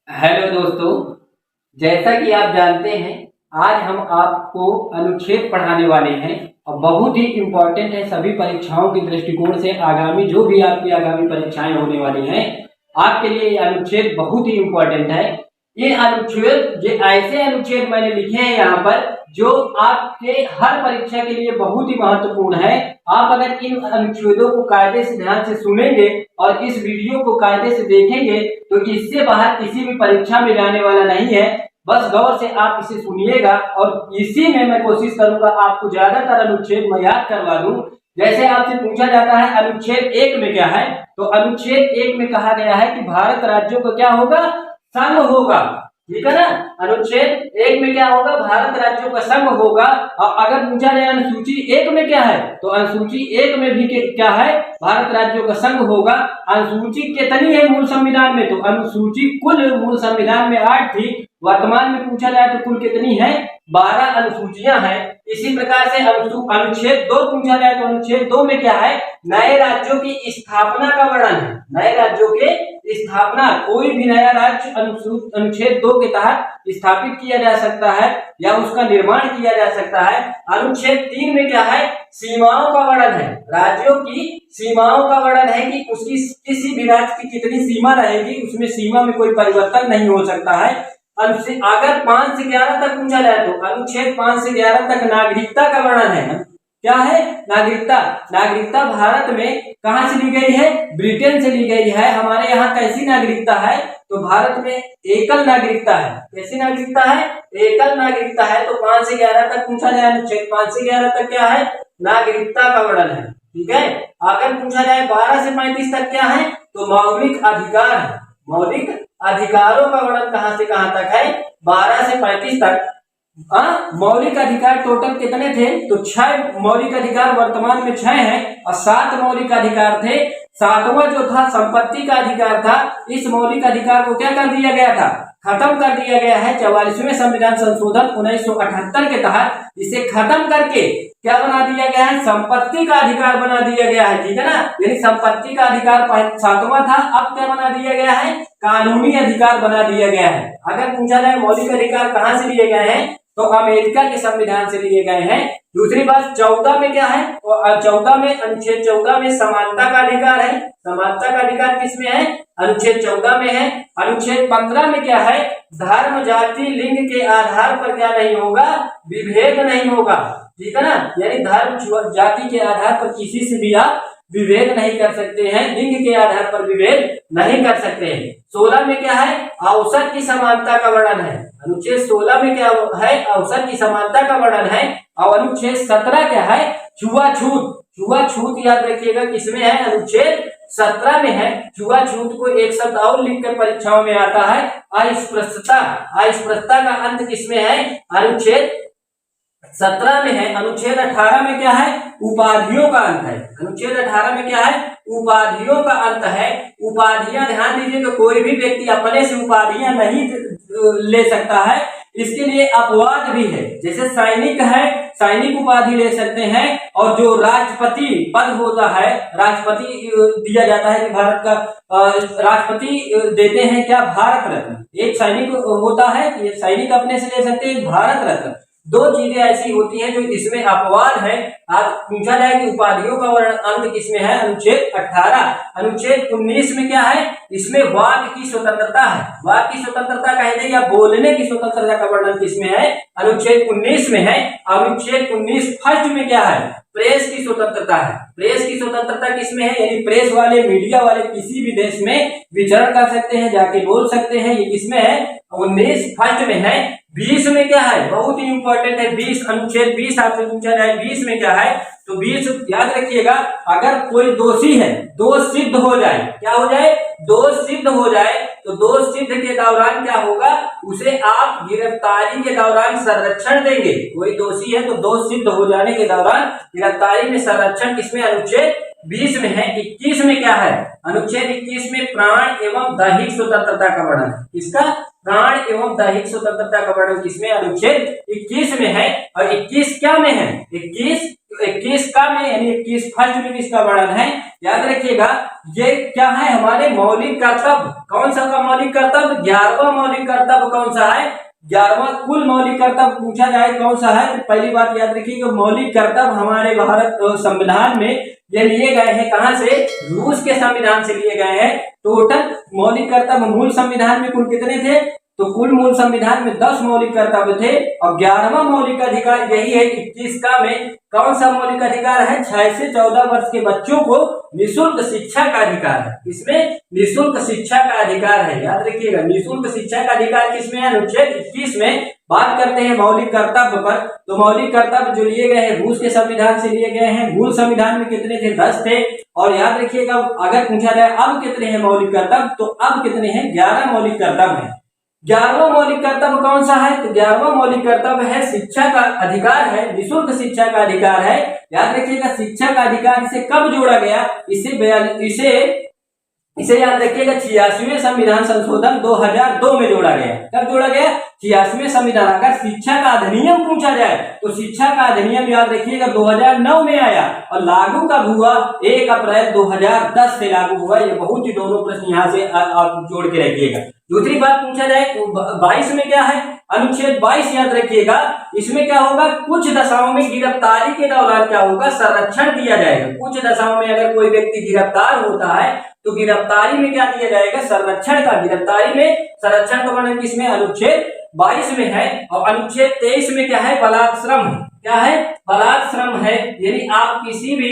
Hello दोस्तों, जैसा कि आप जानते हैं आज हम आपको अनुच्छेद पढ़ाने वाले हैं और बहुत ही इम्पोर्टेंट है सभी परीक्षाओं के दृष्टिकोण से। आगामी जो भी आपकी आगामी परीक्षाएं होने वाली हैं आपके लिए ये अनुच्छेद बहुत ही इम्पोर्टेंट है। ये अनुच्छेद ये ऐसे अनुच्छेद मैंने लिखे हैं यहाँ पर जो आपके हर परीक्षा के लिए बहुत ही महत्वपूर्ण है। आप अगर इन अनुच्छेदों को कायदे से ध्यान से सुनेंगे और इस वीडियो को कायदे से देखेंगे तो इससे बाहर किसी भी परीक्षा में जाने वाला नहीं है। बस गौर से आप इसे सुनिएगा और इसी में मैं कोशिश करूंगा आपको ज्यादातर अनुच्छेद मैं याद करवा दूं। जैसे आपसे पूछा जाता है अनुच्छेद 1 में क्या है, तो अनुच्छेद 1 में कहा गया है कि भारत राज्यों का क्या होगा, संघ होगा। ठीक है ना, अनुच्छेद 1 में क्या होगा, भारत राज्यों का संघ होगा। और अगर पूछा जाए अनुसूची 1 में क्या है, तो अनुसूची 1 में भी क्या है, भारत राज्यों का संघ होगा। अनुसूची कितनी है मूल संविधान में, तो अनुसूची कुल मूल संविधान में 8 थी, वर्तमान में पूछा जाए तो कुल कितनी है, 12 अनुसूचियां हैं। इसी प्रकार से अनुच्छेद 2 पूछा जाए तो अनुच्छेद 2 में क्या है, नए राज्यों की स्थापना का वर्णन है। नए राज्यों के स्थापना, कोई भी नया राज्य अनुच्छेद 2 के तहत स्थापित किया जा सकता है या उसका निर्माण किया जा सकता है। अनुच्छेद 3 में क्या है, सीमाओं का वर्णन है। राज्यों की सीमाओं का वर्णन है कि उसकी किसी भी राज्य की कितनी सीमा रहेगी, उसमें सीमा में कोई परिवर्तन नहीं हो सकता है। अगर 5 से 11 तक पूछा जाए तो अनुच्छेद 5 से 11 तक नागरिकता का वर्णन है। क्या है, नागरिकता। नागरिकता भारत में कहां से ली गई है, ब्रिटेन से ली गई है। हमारे यहाँ कैसी नागरिकता है, तो भारत में एकल नागरिकता है। कैसी नागरिकता है, एकल नागरिकता है। तो 5 से 11 तक पूछा जाए अनुच्छेद 5 से 11 तक क्या है, नागरिकता का वर्णन है। ठीक है, अगर पूछा जाए 12 से 35 तक क्या है, तो मौलिक अधिकार है। मौलिक अधिकारों का वर्णन कहां से कहां तक है, 12 से 35 तक। मौलिक अधिकार टोटल कितने थे, तो 6 मौलिक अधिकार वर्तमान में 6 हैं और 7 मौलिक अधिकार थे। 7वां जो था संपत्ति का अधिकार था, इस मौलिक अधिकार को क्या कर दिया गया था, खत्म कर दिया गया है। 44वें संविधान संशोधन 1978 के तहत इसे खत्म करके क्या बना दिया गया है, संपत्ति का अधिकार बना दिया गया है। ठीक है ना, यानी संपत्ति का अधिकार 7वां था, अब क्या बना दिया गया है, कानूनी अधिकार बना दिया गया है। अगर पूछा जाए मौलिक अधिकार कहां से लिए गए हैं, तो अमेरिका के संविधान से लिए गए हैं। दूसरी बात 14 में क्या है, तो 14 में अनुच्छेद 14 में समानता का अधिकार है। समानता का अधिकार किसमें है, अनुच्छेद 14 में है। अनुच्छेद 15 में क्या है, धर्म जाति लिंग के आधार पर क्या नहीं होगा, विभेद नहीं होगा। ठीक है ना, यानी धर्म जाति के आधार पर किसी से भी आप विभेद नहीं कर सकते हैं, लिंग के आधार पर विभेद नहीं कर सकते हैं। 16 में क्या है, अवसर की समानता का वर्णन है। अनुच्छेद 16 में क्या है, अवसर की समानता का वर्णन है। और अनुच्छेद 17 क्या है, छुआछूत। छुआछूत याद रखिएगा किसमें है, अनुच्छेद 17 में है। छुआछूत को एक शब्द और लिखकर परीक्षाओं में आता है, अस्पृश्यता। अस्पृश्यता का अंत किसमें है, अनुच्छेद 17 में है। अनुच्छेद 18 में क्या है, उपाधियों का अंत है। अनुच्छेद 18 में क्या है, उपाधियों का अंत है। उपाधियां ध्यान दीजिएगा, कोई भी व्यक्ति अपने से उपाधियां नहीं ले सकता है, इसके लिए अपवाद भी है। जैसे सैनिक है, सैनिक उपाधि ले सकते हैं। और जो राष्ट्रपति पद होता है, राष्ट्रपति दिया जाता है कि भारत का राष्ट्रपति देते हैं क्या, भारत रत्न। एक सैनिक होता है, ये सैनिक अपने से ले सकते हैं, भारत रत्न। 2 चीजें ऐसी होती हैं जो इसमें अपवाद है। आज पूछा जाए कि उपाधियों का अंत किसमें है, अनुच्छेद 18। अनुच्छेद 19 में क्या है, इसमें वाक की स्वतंत्रता है। वाक की स्वतंत्रता कहते हैं या बोलने की स्वतंत्रता का वर्णन किसमें है, अनुच्छेद 19 में है। अनुच्छेद 19 फर्स्ट में क्या है, प्रेस की स्वतंत्रता है। प्रेस की स्वतंत्रता किसमें है, यानी प्रेस वाले, मीडिया वाले किसी भी देश में विचरण कर सकते हैं, जाके बोल सकते हैं। ये किसमें है, 19 फर्स्ट में है। 20 में क्या है, बहुत ही इंपॉर्टेंट है 20, अनुच्छेद 20 आपसे पूछा जाए 20 में क्या है, तो 20 याद रखिएगा, अगर कोई दोषी है, दोष सिद्ध हो जाए, क्या हो जाए, दोष सिद्ध हो जाए, तो दोष सिद्ध के दौरान क्या होगा, उसे आप गिरफ्तारी के दौरान संरक्षण देंगे। कोई दोषी है तो दोष सिद्ध हो जाने के दौरान गिरफ्तारी में संरक्षण किसमें, अनुच्छेद 20 में है। 21 में क्या है, अनुच्छेद 21 में प्राण एवं दैहिक स्वतंत्रता का वर्णन है। किसका, प्राण एवं दैहिक स्वतंत्रता का वर्णन किसमें, अनुच्छेद 21 में है। और 21 क्या में है, 21 21 का में यानी 21 फर्स्ट में किसका वर्णन है, याद रखिएगा ये क्या है हमारे मौलिक कर्तव्य। कौन सा का मौलिक कर्तव्य, 11वां मौलिक कर्तव्य कौन सा है, 11वां कुल मौलिक कर्तव्य पूछा जाए कौन सा है, तो पहली बात याद रखिएगा मौलिक कर्तव्य हमारे भारत संविधान में ये लिए गए हैं कहां से, रूस के संविधान से लिए गए हैं। टोटल मौलिक कर्तव्य मूल संविधान में कुल कितने थे, तो कुल मूल संविधान में 10 मौलिक कर्तव्य थे और 11वां मौलिक अधिकार यही है 21 का में कौन सा मौलिक अधिकार है, 6 से 14 वर्ष के बच्चों को निःशुल्क शिक्षा का अधिकार है। इसमें निःशुल्क शिक्षा का अधिकार है, याद रखिएगा निःशुल्क शिक्षा का अधिकार किसमें है, अनुच्छेद 21 में। बात करते हैं मौलिक कर्तव्य पर, तो मौलिक कर्तव्य जो लिए गए हैं रूस के संविधान से लिए गए हैं। मूल संविधान में कितने थे, 10 थे। और याद रखिएगा अगर पूछा जाए अब कितने हैं मौलिक कर्तव्य, तो अब कितने हैं, 11 मौलिक कर्तव्य है। 11वां मौलिक कर्तव्य कौन सा है, तो 11वां मौलिक कर्तव्य है शिक्षा का अधिकार है, निःशुल्क शिक्षा का अधिकार है। याद रखिएगा शिक्षा का अधिकार इसे कब जोड़ा गया, इसे याद रखिएगा 86वें संविधान संशोधन 2002 में जोड़ा गया। कब जोड़ा गया, 86वें संविधान। अगर शिक्षा का अधिनियम पूछा जाए तो शिक्षा का अधिनियम याद रखिएगा 2009 में आया और लागू कब हुआ, 1 अप्रैल 2010 से लागू हुआ। ये बहुत ही दोनों प्रश्न यहाँ से आप जोड़ के रखिएगा। दूसरी बात पूछा जाए तो 22 में क्या है, अनुच्छेद 22 याद रखिएगा। इसमें क्या होगा, कुछ दशाओं में गिरफ्तारी के दौरान क्या होगा, संरक्षण दिया जाएगा। कुछ दशाओं में अगर कोई व्यक्ति गिरफ्तार होता है तो गिरफ्तारी में क्या दिया जाएगा, संरक्षण का। गिरफ्तारी में संरक्षण का वर्णन किसमें, अनुच्छेद 22 में है। और अनुच्छेद 23 में क्या है, बलात्श्रम है। क्या है, बलात्श्रम है, यानी आप किसी भी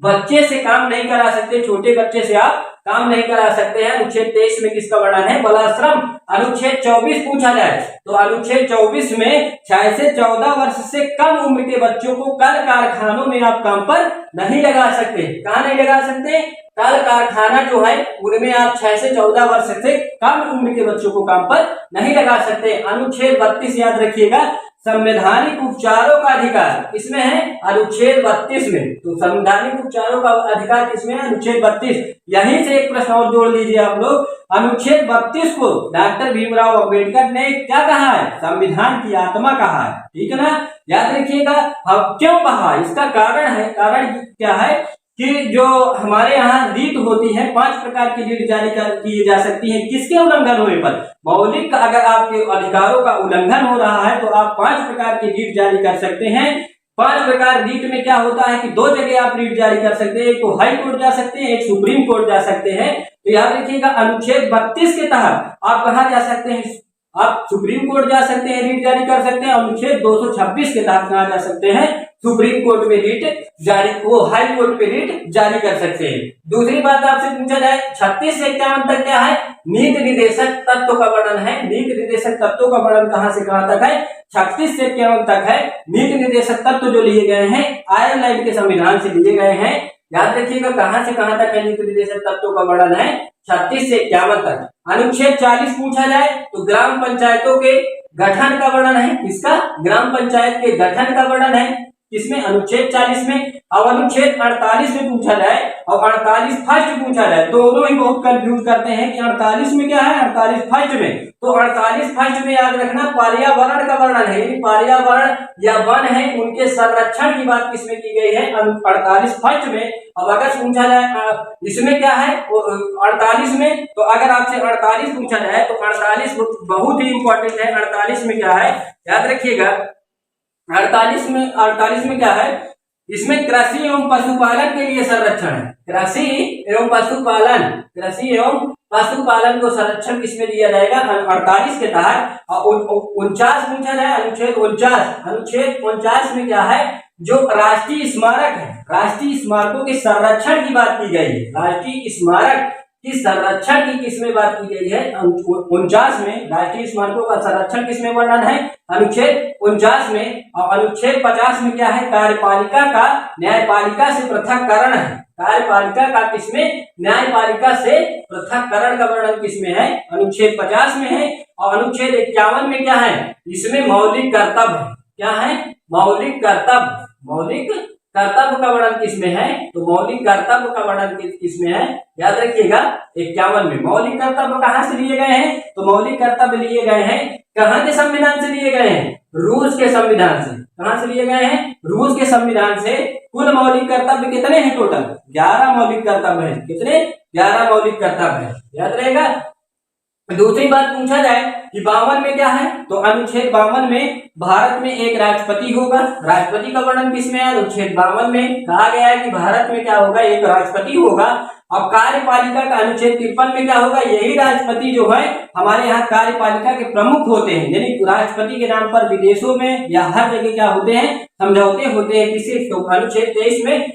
बच्चे से काम नहीं करा सकते, छोटे बच्चे से आप काम नहीं करा सकते हैं। अनुच्छेद 23 में किसका वर्णन है, बलाश्रम। अनुच्छेद 24 पूछा जाए तो अनुच्छेद 24 में 6 से 14 वर्ष से कम उम्र के बच्चों को कल कारखानों में आप काम पर नहीं लगा सकते। कहाँ नहीं लगा सकते, कल कारखाना जो है उनमें आप 6 से 14 वर्ष से कम उम्र के बच्चों को काम पर नहीं लगा सकते। अनुच्छेद 32 याद रखिएगा, संवैधानिक उपचारों का अधिकार इसमें है अनुच्छेद 32 में। तो संवैधानिक उपचारों का अधिकार किसमें है, अनुच्छेद 32। यहीं से एक प्रश्न और जोड़ लीजिए आप लोग, अनुच्छेद 32 को डॉक्टर भीमराव अंबेडकर ने क्या कहा है, संविधान की आत्मा कहा है। ठीक है ना, याद रखिएगा। अब क्यों कहा, इसका कारण है, कारण क्या है कि जो हमारे यहाँ रीट होती है, 5 प्रकार की रीट जारी की जा सकती है। किसके उल्लंघन होने पर, मौलिक अगर आपके अधिकारों का उल्लंघन हो रहा है तो आप 5 प्रकार की रीट जारी कर सकते हैं। 5 प्रकार रीट में क्या होता है कि 2 जगह आप रीट जारी कर सकते हैं, एक तो हाई कोर्ट जा सकते हैं, एक सुप्रीम कोर्ट जा सकते हैं। तो याद रखिएगा अनुच्छेद 32 के तहत आप कहाँ जा सकते हैं, आप सुप्रीम कोर्ट जा सकते हैं, रीट जारी कर सकते हैं। अनुच्छेद 226 के तहत कहाँ जा सकते हैं, सुप्रीम कोर्ट में रीट जारी, वो हाई कोर्ट पे रीट जारी कर सकते हैं। दूसरी बात आपसे पूछा जाए 36 से 51 तक क्या है, नीति निर्देशक तत्व का वर्णन है। नीति निर्देशक तत्वों का वर्णन कहां से कहां तक है, 36 से 51 तक है। नीति निर्देशक तत्व जो लिए गए हैं आयरलैंड के संविधान से लिए गए हैं। याद रखिएगा कहां से कहां तक है नीति निर्देशक तत्वों का वर्णन है, 36 से 51 तक। अनुच्छेद 40 पूछा जाए तो ग्राम पंचायतों के गठन का वर्णन है। किसका, ग्राम पंचायत के गठन का वर्णन है किसमें, अनुच्छेद 40 में। अब अनुच्छेद 48 में पूछा जाए और 48 फर्स्ट पूछा जाए, दोनों ही बहुत कंफ्यूज करते हैं कि 48 में क्या है, 48 फर्स्ट में। तो 48 फर्स्ट में याद रखना पर्यावरण का वर्णन है, पर्यावरण या वन है उनके संरक्षण की बात किसमें की गई है, 48 फर्स्ट में। अब अगर पूछा जाए इसमें क्या है 48 में, तो अगर आपसे 48 पूछा जाए तो 48 बहुत ही इंपॉर्टेंट है। 48 में क्या है, याद रखिएगा 48 में क्या है, इसमें कृषि एवं पशुपालन के लिए संरक्षण है। कृषि एवं पशुपालन को संरक्षण किसमें दिया जाएगा, 48 के तहत। और 49 पूछा जाए, अनुच्छेद 49 में क्या है, जो राष्ट्रीय स्मारक है, राष्ट्रीय स्मारकों के संरक्षण की बात की गई है। राष्ट्रीय स्मारक की संरक्षण की किसमें बात की गई है, 49 में। राष्ट्रीय स्मारकों का संरक्षण किसमें वर्णन है, अनुच्छेद 49 में। और अनुच्छेद 50 में क्या है, कार्यपालिका का न्यायपालिका से पृथककरण है। कार्यपालिका का किसमें, न्यायपालिका से पृथककरण का वर्णन किसमें है, अनुच्छेद 50 में है। और अनुच्छेद 51 में क्या है, इसमें मौलिक कर्तव्य है। क्या है, मौलिक कर्तव्य कर्तव्य का वर्णन किसमें है, तो मौलिक कर्तव्य का वर्णन किसमें है, याद रखिएगा 51 में। मौलिक कर्तव्य कहाँ से लिए गए हैं, तो मौलिक कर्तव्य लिए गए हैं कहाँ के संविधान से लिए गए हैं, रूस के संविधान से। कहाँ से लिए गए हैं, रूस के संविधान से। कुल मौलिक कर्तव्य कितने हैं, टोटल 11 मौलिक कर्तव्य हैं। कितने, 11 मौलिक कर्तव्य है, याद रहेगा। दूसरी बात पूछा जाए कि 52 में क्या है, तो अनुच्छेद 52 में भारत में एक राष्ट्रपति होगा। राष्ट्रपति का वर्णन किसमें है, अनुच्छेद 52 में कहा गया है कि भारत में क्या होगा, एक राष्ट्रपति होगा। अब कार्यपालिका का अनुच्छेद 53 में क्या होगा, यही राष्ट्रपति जो है हमारे यहाँ कार्यपालिका के प्रमुख होते हैं। यानी राष्ट्रपति के नाम पर विदेशों में या हर जगह क्या होते हैं, समझौते होते हैं किसी। तो अनुच्छेद 23 में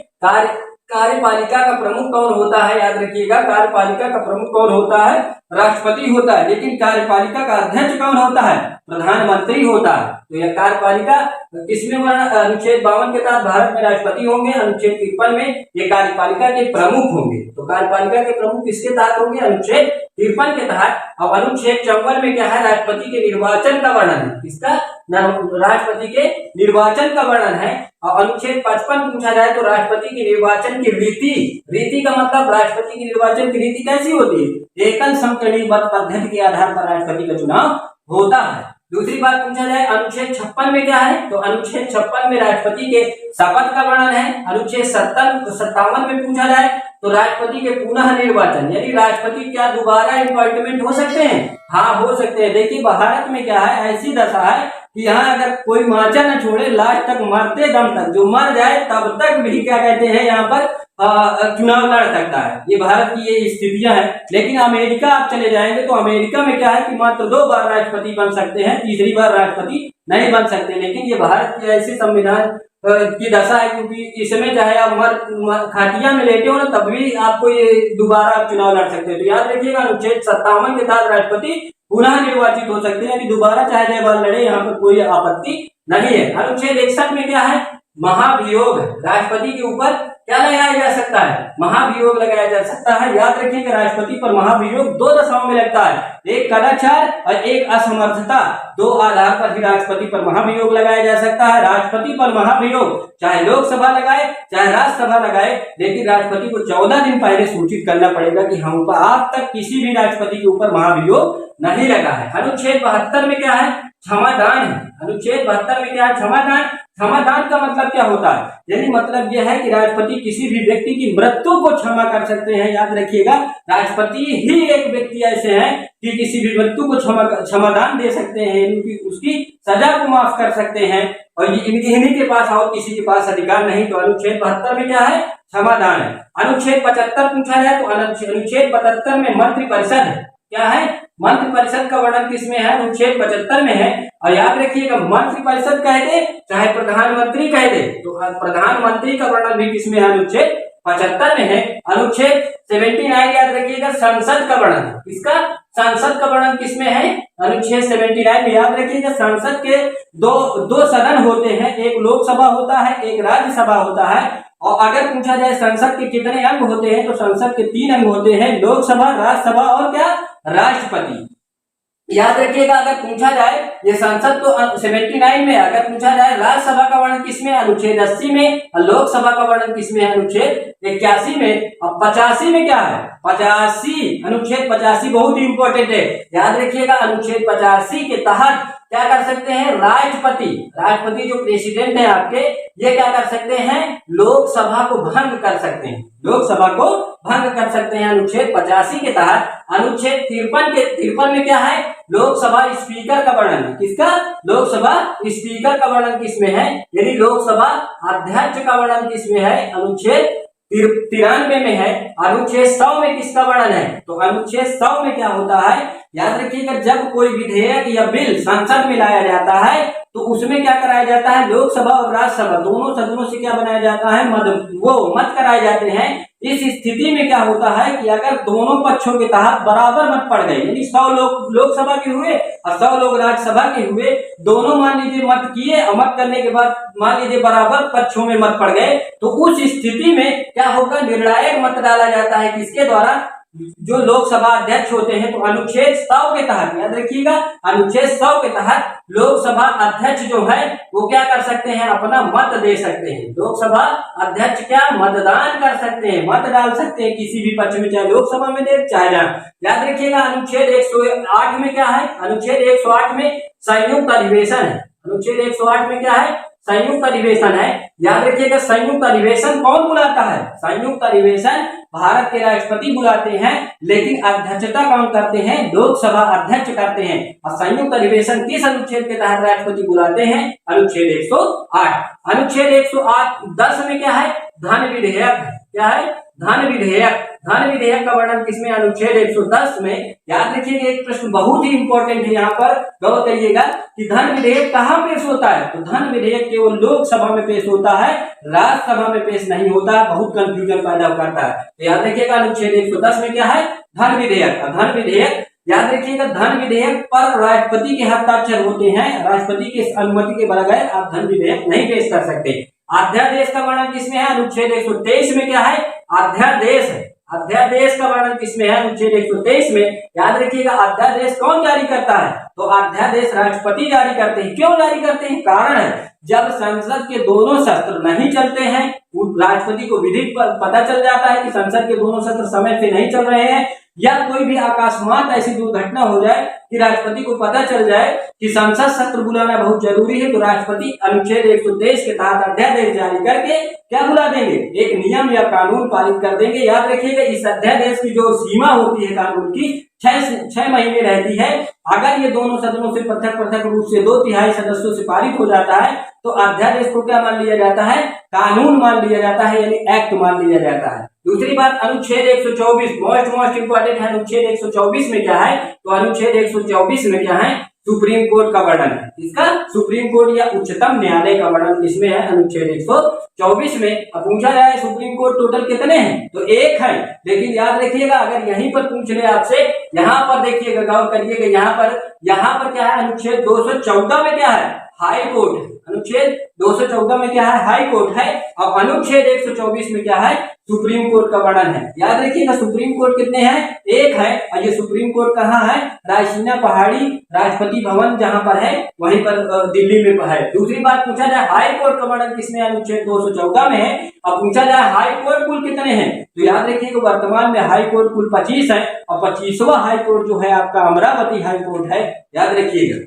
कार्यपालिका का प्रमुख कौन होता है, याद रखिएगा, कार्यपालिका का प्रमुख कौन होता है, राष्ट्रपति होता है। लेकिन कार्यपालिका का अध्यक्ष कौन होता है, प्रधानमंत्री होता है। तो यह कार्यपालिका किसमें अनुच्छेद 52 के तहत भारत में राष्ट्रपति होंगे, अनुच्छेद 53 में ये कार्यपालिका के प्रमुख होंगे। तो कार्यपालिका के प्रमुख किसके तहत होंगे, अनुच्छेद 53 के तहत। अब अनुच्छेद 54 में क्या है, राष्ट्रपति के निर्वाचन का वर्णन है। किसका, राष्ट्रपति के निर्वाचन का वर्णन है। और अनुच्छेद 55 पूछा जाए तो राष्ट्रपति के निर्वाचन की रीति का मतलब राष्ट्रपति की निर्वाचन की रीति कैसी होती है, एकल समकरणीबद्ध पद्धति के आधार पर राष्ट्रपति का चुनाव होता है। दूसरी बात पूछा जाए अनुच्छेद 56 में क्या है, तो अनुच्छेद 56 में राष्ट्रपति के शपथ का वर्णन है। अनुच्छेद 57 में पूछा जाए तो राष्ट्रपति के पुनः निर्वाचन, यानी राष्ट्रपति क्या दोबारा अपॉइंटमेंट हो सकते हैं, हाँ हो सकते हैं। देखिए भारत में क्या है, ऐसी दशा है कि यहाँ अगर कोई माचा न छोड़े, लास्ट तक मरते दम तक, जो मर जाए तब तक भी क्या कहते हैं यहाँ पर चुनाव लड़ सकता है। ये भारत की ये स्थितियां हैं। लेकिन अमेरिका आप चले जाएंगे तो अमेरिका में क्या है कि मात्र 2 बार राष्ट्रपति बन सकते हैं, तीसरी बार राष्ट्रपति नहीं बन सकते। लेकिन ये भारत की ऐसी संविधान की दशा है, क्योंकि इसमें चाहे आप खाटिया में लेटे हो ना, तब भी आपको ये दोबारा चुनाव लड़ सकते हैं। तो याद रखिएगा अनुच्छेद 57 के तहत राष्ट्रपति पुनः निर्वाचित हो सकते हैं, यानी दोबारा चाहे 2 बार लड़े, यहाँ पर कोई आपत्ति नहीं है। अनुच्छेद 61 में क्या है, महाभियोग, राष्ट्रपति के ऊपर क्या लगाया जा सकता है, महाभियोग लगाया जा सकता है। याद रखिएगा राष्ट्रपति पर महाभियोग 2 दशाओं में लगता है, एक कदाचार और एक असमर्थता। 2 आधार पर भी राष्ट्रपति पर महाभियोग लगाया जा सकता है। राष्ट्रपति पर महाभियोग चाहे लोकसभा लगाए चाहे राज्यसभा लगाए, लेकिन राष्ट्रपति को 14 दिन पहले सूचित करना पड़ेगा कि हम आज तक किसी भी राष्ट्रपति के ऊपर महाभियोग नहीं लगा है। अनुच्छेद 72 में क्या है, क्षमादान है। अनुच्छेद 72 में क्या है, क्षमादान। क्षमादान का मतलब क्या होता है, यानी मतलब यह है कि राष्ट्रपति किसी भी व्यक्ति की मृत्यु को क्षमा कर सकते हैं। याद रखिएगा राष्ट्रपति ही एक व्यक्ति ऐसे हैं कि किसी भी मृत्यु को क्षमादान दे सकते हैं, यानी उसकी सजा को माफ कर सकते हैं, और इन्हीं के पास और किसी के पास अधिकार नहीं। तो अनुच्छेद 72 में क्या है, क्षमादान है। अनुच्छेद 75 पूछा जाए तो अनुच्छेद 75 में मंत्रिपरिषद है। क्या है, मंत्रिपरिषद का वर्णन किसमें है, अनुच्छेद 75 में है। और याद रखिएगा मंत्रिपरिषद कह दे चाहे प्रधानमंत्री कह दे, तो प्रधानमंत्री का वर्णन भी किसमें है, अनुच्छेद 75 में है। अनुच्छेद 79 याद रखिएगा संसद का वर्णन, इसका संसद का वर्णन किसमें है, अनुच्छेद 79 में। याद रखिएगा संसद के दो सदन होते हैं, एक लोकसभा होता है, एक राज्यसभा होता है। और अगर पूछा जाए संसद के कितने अंग होते हैं, तो संसद के 3 अंग होते हैं, लोकसभा, राज्यसभा और क्या, राष्ट्रपति। याद रखिएगा अगर पूछा जाए ये संसद तो 79 में, अगर पूछा जाए राज्यसभा का वर्णन किसमें, अनुच्छेद 80 में, और लोकसभा का वर्णन किसमें है, अनुच्छेद 81 में। और 85 में क्या है, 85 अनुच्छेद 85 बहुत ही इंपॉर्टेंट है। याद रखिएगा अनुच्छेद 85 के तहत क्या कर सकते हैं, राष्ट्रपति जो प्रेसिडेंट है आपके, ये क्या कर सकते हैं, लोकसभा को भंग कर सकते हैं, लोकसभा को भंग कर सकते हैं अनुच्छेद 85 के तहत। अनुच्छेद 53 में क्या है, लोकसभा स्पीकर का वर्णन है। किसका, लोकसभा स्पीकर का वर्णन किसमें है, यानी लोकसभा अध्यक्ष का वर्णन किसमें है, अनुच्छेद 93 में है। अनुच्छेद 100 में किसका वर्णन है, तो अनुच्छेद 100 में क्या होता है, याद रखिएगा जब कोई विधेयक या बिल संसद में लाया जाता है तो उसमें क्या कराया जाता है, लोकसभा और राज्यसभा दोनों सदनों से क्या बनाया जाता है, मत कराए जाते हैं। इस स्थिति में क्या होता है कि अगर दोनों पक्षों के तहत बराबर मत पड़ गए, यानी 100 लोग लोकसभा के हुए और 100 लोग राज्यसभा के हुए, दोनों मान लीजिए मत किए और मत करने के बाद मान लीजिए बराबर पक्षों में मत पड़ गए, तो उस स्थिति में क्या होगा, निर्णायक मत डाला जाता है, किसके द्वारा, जो लोकसभा अध्यक्ष होते हैं, तो अनुच्छेद 100 के तहत, याद रखिएगा, अनुच्छेद 100 के तहत लोकसभा अध्यक्ष जो है वो क्या कर सकते हैं, अपना मत दे सकते हैं। लोकसभा अध्यक्ष क्या मतदान कर सकते हैं, मत डाल सकते हैं किसी भी पक्ष में, चाहे लोकसभा में दे चाहे जहां। याद रखिएगा अनुच्छेद 108 में क्या है, अनुच्छेद 108 में संयुक्त अधिवेशन है। अनुच्छेद 108 में क्या है, संयुक्त अधिवेशन है। याद रखिएगा संयुक्त अधिवेशन कौन बुलाता है, संयुक्त अधिवेशन भारत के राष्ट्रपति बुलाते हैं, लेकिन अध्यक्षता कौन करते हैं, लोकसभा अध्यक्ष करते हैं। और संयुक्त अधिवेशन किस अनुच्छेद के तहत राष्ट्रपति बुलाते हैं, अनुच्छेद 108। अनुच्छेद 108(10) में क्या है, धन विधेयक। क्या है, धन विधेयक। धन विधेयक का वर्णन किसमें, अनुच्छेद 110 में। याद रखिएगा एक प्रश्न बहुत ही इंपॉर्टेंट है, यहाँ पर गौर करिएगा कि धन विधेयक कहाँ पेश होता है, तो धन विधेयक केवल लोकसभा में पेश होता है, राज्यसभा में पेश नहीं होता। बहुत कंफ्यूजन पैदा करता है, तो याद रखिएगा अनुच्छेद 110 में क्या है, धन विधेयक। धन विधेयक, याद रखिएगा धन विधेयक पर राष्ट्रपति के हस्ताक्षर होते हैं, राष्ट्रपति की अनुमति के बगैर आप धन विधेयक नहीं पेश कर सकते। अध्यादेश का वर्णन किसमें है, अनुच्छेद 123 में क्या है, अध्यादेश है। अध्यादेश का वर्णन किसमें है, अनुच्छेद 123 में। याद रखिएगा अध्यादेश कौन जारी करता है, तो अध्यादेश राष्ट्रपति जारी करते हैं। क्यों जारी करते हैं, कारण है जब संसद के दोनों सत्र नहीं चलते हैं, राष्ट्रपति को विधिक पता चल जाता है कि संसद के दोनों सत्र समय से नहीं चल रहे हैं, या कोई भी अकस्मात ऐसी दुर्घटना हो जाए कि राष्ट्रपति को पता चल जाए कि संसद सत्र बुलाना बहुत जरूरी है, तो राष्ट्रपति अनुच्छेद 123 के तहत अध्यादेश जारी करके क्या बुला देंगे, एक नियम या कानून पारित कर देंगे। याद रखिएगा इस अध्यादेश की जो सीमा होती है कानून की 6 महीने रहती है। अगर ये दोनों सदनों से पृथक रूप से 2/3 सदस्यों से पारित हो जाता है, तो अध्यादेश को क्या मान लिया जाता है, कानून मान लिया जाता है, यानी एक्ट मान लिया जाता है। दूसरी बात अनुच्छेद 124 मोस्ट इंपॉर्टेंट है। अनुच्छेद 124 में क्या है, तो अनुच्छेद 124 में क्या है, सुप्रीम कोर्ट का वर्णन है। इसका सुप्रीम कोर्ट या उच्चतम न्यायालय का वर्णन किसमें है, अनुच्छेद 124 में। अब पूछा जाए सुप्रीम कोर्ट टोटल कितने हैं, तो 1 है। लेकिन याद रखिएगा अगर यहीं पर पूछ ले आपसे, यहाँ पर देखिएगा, गौर करिएगा, यहाँ पर क्या है, अनुच्छेद 214 में क्या है, हाई कोर्ट है। अनुच्छेद 214 में क्या है, हाई कोर्ट है। और अनुच्छेद 124 में क्या है, सुप्रीम कोर्ट का वर्णन है। याद रखिएगा सुप्रीम कोर्ट कितने हैं, 1 है। और ये सुप्रीम कोर्ट कहाँ है, रायसीना पहाड़ी राष्ट्रपति भवन जहां पर है, वहीं पर दिल्ली में है। दूसरी बात पूछा जाए हाई कोर्ट का वर्णन किसमें, अनुच्छेद 214 में है। अब पूछा जाए हाई कोर्ट कुल कितने हैं, तो याद रखिएगा वर्तमान में हाई कोर्ट कुल 25 है, और 25वां हाई कोर्ट जो है आपका अमरावती हाई कोर्ट है। याद रखिएगा।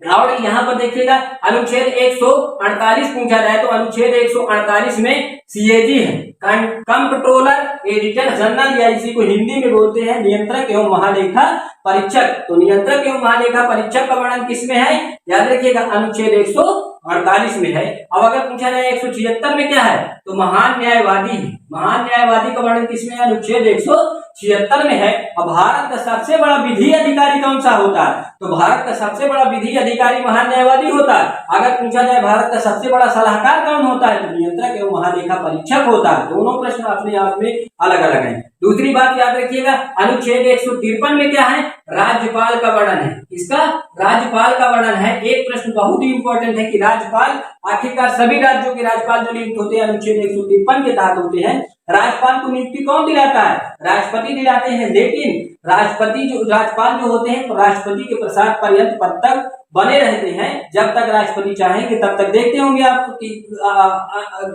और यहाँ पर देखिएगा अनुच्छेद 148 पूछा जाए, तो अनुच्छेद 148 में सीएजी है, कंप्ट्रोलर एडिटर जनरल, या इसी को हिंदी में बोलते हैं नियंत्रक एवं महालेखा परीक्षक। तो नियंत्रक एवं महालेखा परीक्षक का वर्णन किसमें है, याद रखिएगा अनुच्छेद 148 में है। अब अगर पूछा जाए 176 में क्या है, तो महान न्यायवादी है। महान न्यायवादी का वर्णन किसमें है, अनुच्छेद 176 में है। और भारत का सबसे बड़ा विधि अधिकारी कौन सा होता है, तो भारत का सबसे बड़ा विधि अधिकारी महान न्यायवादी होता है। अगर पूछा जाए भारत का सबसे बड़ा सलाहकार कौन होता है, तो नियंत्रक एवं महालेखा परीक्षक होता है। दोनों प्रश्न अपने आप में अलग अलग हैं। दूसरी बात याद रखिएगा अनुच्छेद 153 में क्या है, राज्यपाल का वर्णन है। इसका राज्यपाल का वर्णन है। एक प्रश्न बहुत ही इंपॉर्टेंट है कि राज्यपाल, आखिरकार सभी राज्यों के राज्यपाल जो नियुक्त होते हैं अनुच्छेद 153 के तहत होते हैं। राज्यपाल को नियुक्ति कौन दिलाता है, राष्ट्रपति दिलाते हैं। लेकिन राज्यपाल जो होते हैं, तो राष्ट्रपति के प्रसाद पर्यंत पद तक बने रहते हैं, जब तक राष्ट्रपति चाहेंगे तब तक। देखते होंगे आप कि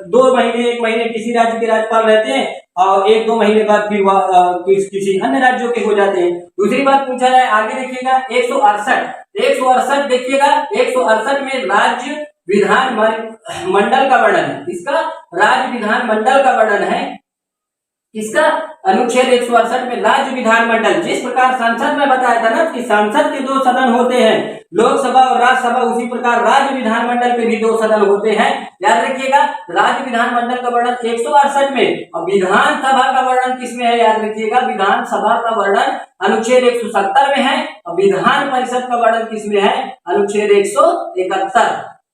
2 महीने 1 महीने किसी राज्य के राज्यपाल रहते हैं, और 1-2 महीने बाद फिर किसी अन्य राज्यों के हो जाते हैं। दूसरी बात पूछा जाए, आगे देखिएगा 168 देखिएगा, 168 में राज्य विधान मंडल का वर्णन है। इसका राज्य विधान मंडल का वर्णन है। इसका अनुच्छेद 168 में राज्य विधानमंडल, जिस प्रकार संसद में बताया था ना कि संसद के 2 सदन होते हैं, लोकसभा और राज्यसभा, उसी प्रकार राज्य विधानमंडल के भी 2 सदन होते हैं। याद रखिएगा राज्य विधानमंडल का वर्णन 168 में, और विधानसभा का वर्णन किसमें है, याद रखिएगा विधानसभा का वर्णन अनुच्छेद 170 में है, और विधान परिषद का वर्णन किसमें है, अनुच्छेद 171।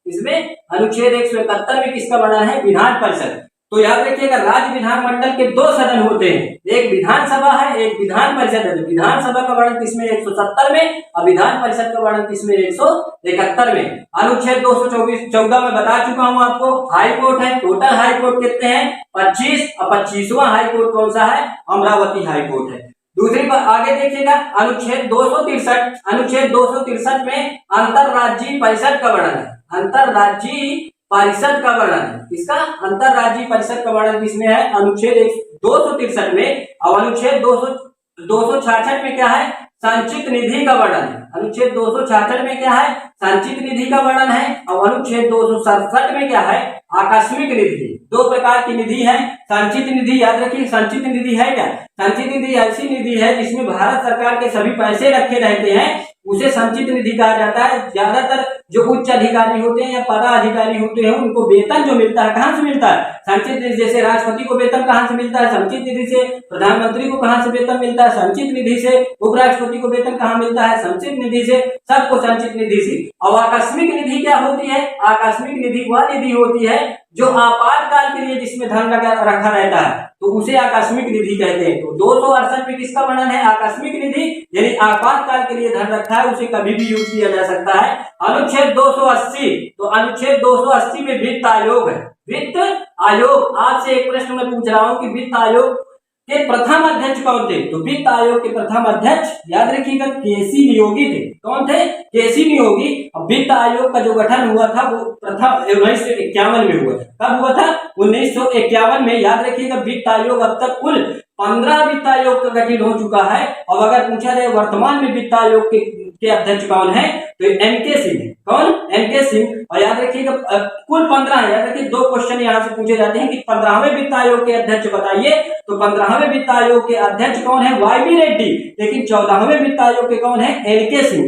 इसमें अनुच्छेद 171 में किसका वर्णन है, विधान परिषद। तो याद रखिएगा राज्य विधानमंडल के 2 सदन होते हैं, एक विधानसभा है, एक विधान परिषद है। विधानसभा का वर्णन किसमें, 170 में, और विधान परिषद का वर्णन किसमें, 171 में। अनुच्छेद 214 में बता चुका हूं आपको, हाई कोर्ट है। टोटल हाई कोर्ट कितने हैं, 25, और 25वां हाई कोर्ट कौन सा है, अमरावती हाई कोर्ट है। दूसरी बात आगे देखिएगा, अनुच्छेद 263, अनुच्छेद 263 में अंतरराज्यीय परिषद का वर्णन है। अंतरराज्यीय परिषद का वर्णन है, इसका अंतरराज्यीय परिषद का वर्णन किसमें है? अनुच्छेद 263 में। और अनुच्छेद 266 में क्या है? संचित निधि का वर्णन है। अनुच्छेद 266 में क्या है? संचित निधि का वर्णन है। और अनुच्छेद 267 में क्या है? आकस्मिक निधि। दो प्रकार की निधि है। संचित निधि याद रखिए, संचित निधि है क्या? संचित निधि ऐसी निधि है जिसमें भारत सरकार के सभी पैसे रखे रहते हैं, उसे संचित निधि कहा जाता है। ज्यादातर जो उच्च अधिकारी होते हैं या पदाधिकारी होते हैं उनको वेतन जो मिलता है कहाँ से मिलता है? संचित निधि। जैसे राष्ट्रपति को वेतन कहाँ से मिलता है? संचित निधि से। प्रधानमंत्री को कहाँ से वेतन मिलता है? संचित निधि से। उपराष्ट्रपति को वेतन कहाँ मिलता है? संचित निधि से। सबको संचित निधि से। और आकस्मिक निधि क्या होती है? आकस्मिक निधि वह निधि होती है जो आपातकाल के लिए जिसमें धन रखा रहता है, तो उसे आकस्मिक निधि कहते हैं। तो 268 में किसका वर्णन है? आकस्मिक निधि, यानी आपातकाल के लिए धन रखा है, उसे कभी भी यूज किया जा सकता है। अनुच्छेद 280, तो अनुच्छेद 280 में वित्त आयोग है। वित्त आयोग, आपसे एक प्रश्न मैं पूछ रहा हूं कि वित्त आयोग के प्रथम अध्यक्ष कौन थे? तो वित्त आयोग के प्रथम अध्यक्ष याद रखिएगा केसी नियोगी थे। कौन थे? केसी नियोगी। वित्त आयोग का जो गठन हुआ था वो प्रथम 1951 में हुआ था। कब हुआ था? 1951 में। याद रखिएगा वित्त आयोग अब तक कुल 15 वित्त आयोग का गठन हो चुका है। और अगर पूछा जाए वर्तमान में वित्त आयोग के अध्यक्ष कौन है, तो एनके सिंह है। कौन? एनके सिंह। और याद रखिएगा कुल 15 है। याद रखिए, 2 क्वेश्चन यहाँ से पूछे जाते हैं कि 15वें वित्त आयोग के अध्यक्ष बताइए। तो 15वें वित्त आयोग के अध्यक्ष कौन है? वाईबी रेड्डी। लेकिन 14वें वित्त आयोग के कौन है? एनके सिंह।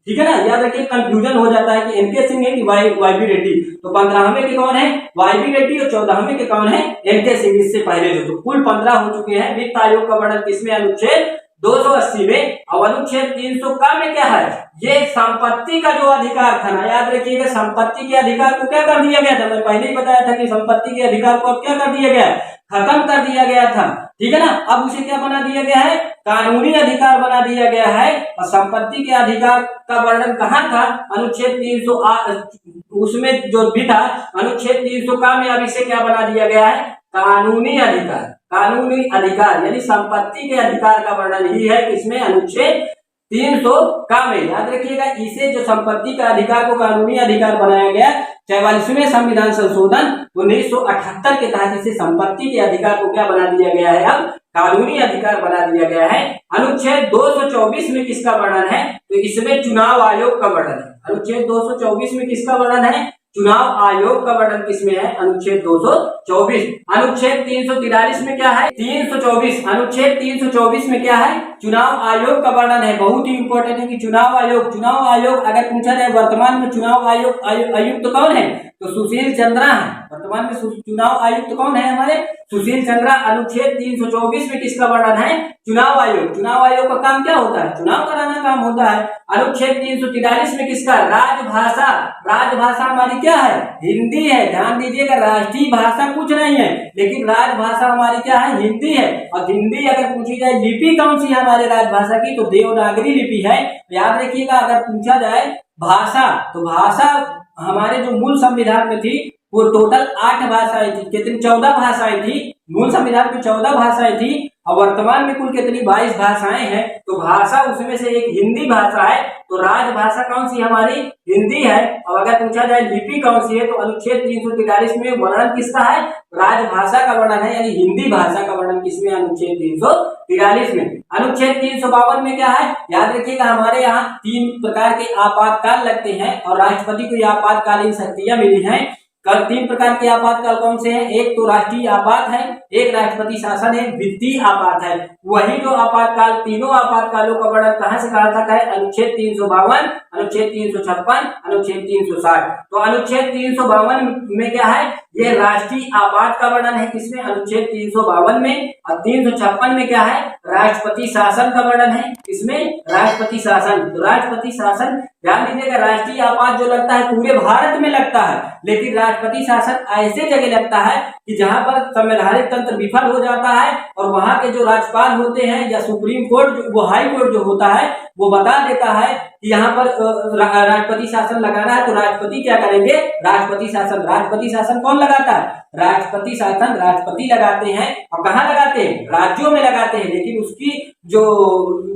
ठीक है ना, याद रखिए कंफ्यूजन हो जाता है कि एनके सिंह है कि वाईबी रेड्डी। तो 15वें के कौन है? वाईबी रेड्डी। और 14वें के कौन है? एनके सिंह। इससे पहले जो, तो कुल 15 हो चुके हैं। वित्त आयोग का वर्णन किसमें? अनुच्छेद 280 में। और अनुच्छेद 300 का में क्या है? ये संपत्ति का जो अधिकार था ना, याद रखिएगा संपत्ति के अधिकार को क्या कर दिया गया था? मैं पहले ही बताया था कि संपत्ति के अधिकार को अब क्या कर दिया गया? खत्म कर दिया गया था। ठीक है ना, अब उसे क्या बना दिया गया है? कानूनी अधिकार बना दिया गया है। और संपत्ति के अधिकार का वर्णन कहाँ था? अनुच्छेद 300 उसमें जो भी था, अनुच्छेद 300 का में अब इसे क्या बना दिया गया है? कानूनी अधिकार। कानूनी अधिकार यानी संपत्ति के अधिकार का वर्णन ही है किसमें? अनुच्छेद 300 का में। याद रखिएगा इसे जो संपत्ति का अधिकार को कानूनी अधिकार बनाया गया 44वें संविधान संशोधन 1978 के तहत इसे संपत्ति के अधिकार को क्या बना दिया गया है? अब कानूनी अधिकार बना दिया गया है। अनुच्छेद 224 में किसका वर्णन है? तो इसमें चुनाव आयोग का वर्णन है। अनुच्छेद 224 में किसका वर्णन है? चुनाव आयोग का वर्णन किसमें है? अनुच्छेद 224। अनुच्छेद 343 में क्या है? 324। अनुच्छेद 324 में क्या है? चुनाव आयोग का वर्णन है। बहुत ही इंपॉर्टेंट है कि चुनाव आयोग, चुनाव आयोग अगर पूछा जाए वर्तमान में चुनाव आयोग आयुक्त कौन है? तो सुशील चंद्रा है। वर्तमान में चुनाव आयुक्त कौन है हमारे? सुशील चंद्रा। अनुच्छेद 324 में किसका वर्णन है? चुनाव आयोग। चुनाव आयोग का काम क्या होता है? चुनाव कराना काम होता है। अनुच्छेद 343 में किसका? राजभाषा। राजभाषा हमारी क्या है? हिंदी है। ध्यान दीजिएगा, राष्ट्रीय भाषा कुछ नहीं है, लेकिन राजभाषा हमारी क्या है? हिंदी है। और हिंदी अगर पूछी जाए लिपि कौन सी है हमारे राजभाषा की? तो देवनागरी लिपि है। याद रखिएगा अगर पूछा जाए भाषा, तो भाषा हमारे जो मूल संविधान में थी वो टोटल 8 भाषाएं थी। कितनी? 14 भाषाएं थी। मूल संविधान में 14 भाषाएं थी और वर्तमान में कुल कितनी? 22 भाषाएं हैं। तो भाषा उसमें से एक हिंदी भाषा है। तो राजभाषा कौन सी हमारी? हिंदी है। और अगर पूछा जाए लिपि कौन सी है, तो अनुच्छेद 343 में वर्णन किसका है? राजभाषा का वर्णन है, यानी हिंदी भाषा का वर्णन किसमें? अनुच्छेद 343 में। अनुच्छेद 352 में क्या है? याद रखिएगा हमारे यहाँ 3 प्रकार के आपातकाल लगते हैं और राष्ट्रपति को यह आपातकालीन शक्तियां मिली हैं। 3 प्रकार के आपातकाल कौन से हैं? एक तो राष्ट्रीय आपात है, एक राष्ट्रपति शासन है, वित्तीय आपात है। वही जो आपातकाल, तीनों आपातकालों का वर्णन कहां से कहां तक है? अनुच्छेद 352, अनुच्छेद 356, अनुच्छेद 360। तो अनुच्छेद 352 में क्या है? ये राष्ट्रीय आपात का वर्णन है किसमें? अनुच्छेद 352 में। और 356 में क्या है? राष्ट्रपति शासन का वर्णन है। इसमें राष्ट्रपति शासन। तो राष्ट्रपति शासन ध्यान दीजिएगा, राष्ट्रीय आपात जो लगता है पूरे भारत में लगता है, लेकिन राष्ट्रपति शासन ऐसे जगह लगता है कि जहां पर संवैधानिक तंत्र विफल हो जाता है और वहां के जो राज्यपाल होते हैं या सुप्रीम कोर्ट वो हाई कोर्ट जो होता है वो बता देता है कि यहाँ पर राष्ट्रपति शासन लगाना है, तो राष्ट्रपति क्या करेंगे? राष्ट्रपति शासन। राष्ट्रपति शासन कौन लगाता है? राष्ट्रपति शासन राष्ट्रपति लगाते हैं। और कहाँ लगाते हैं? राज्यों में लगाते हैं। लेकिन उसकी जो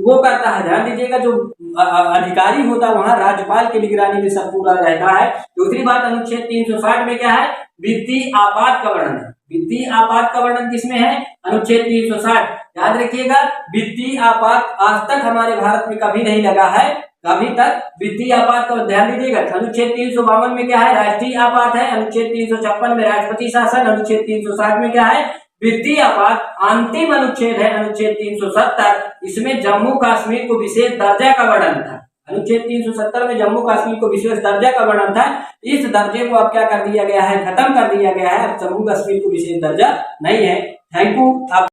वो करता है, ध्यान दीजिएगा, जो अधिकारी होता है वहां राज्यपाल की निगरानी में सब पूरा रहता है। दूसरी बात, अनुच्छेद 360 में क्या है? वित्तीय आपात का वर्णन है। वित्तीय आपात का वर्णन किसमें है? अनुच्छेद 360। याद रखिएगा, वित्तीय आपात आज तक हमारे भारत में कभी नहीं लगा है, कभी तक वित्तीय आपात का ध्यान दीजिएगा। अनुच्छेद 352 में क्या है? राष्ट्रीय आपात है। अनुच्छेद 356 में राष्ट्रपति शासन। अनुच्छेद 360 में क्या है? वित्तीय आपात। अंतिम अनुच्छेद है अनुच्छेद 370, इसमें जम्मू कश्मीर को विशेष दर्जा का वर्णन था। अनुच्छेद 370 में जम्मू कश्मीर को विशेष दर्जा का वर्णन था। इस दर्जे को अब क्या कर दिया गया है? खत्म कर दिया गया है। अब जम्मू कश्मीर को विशेष दर्जा नहीं है। Thank you.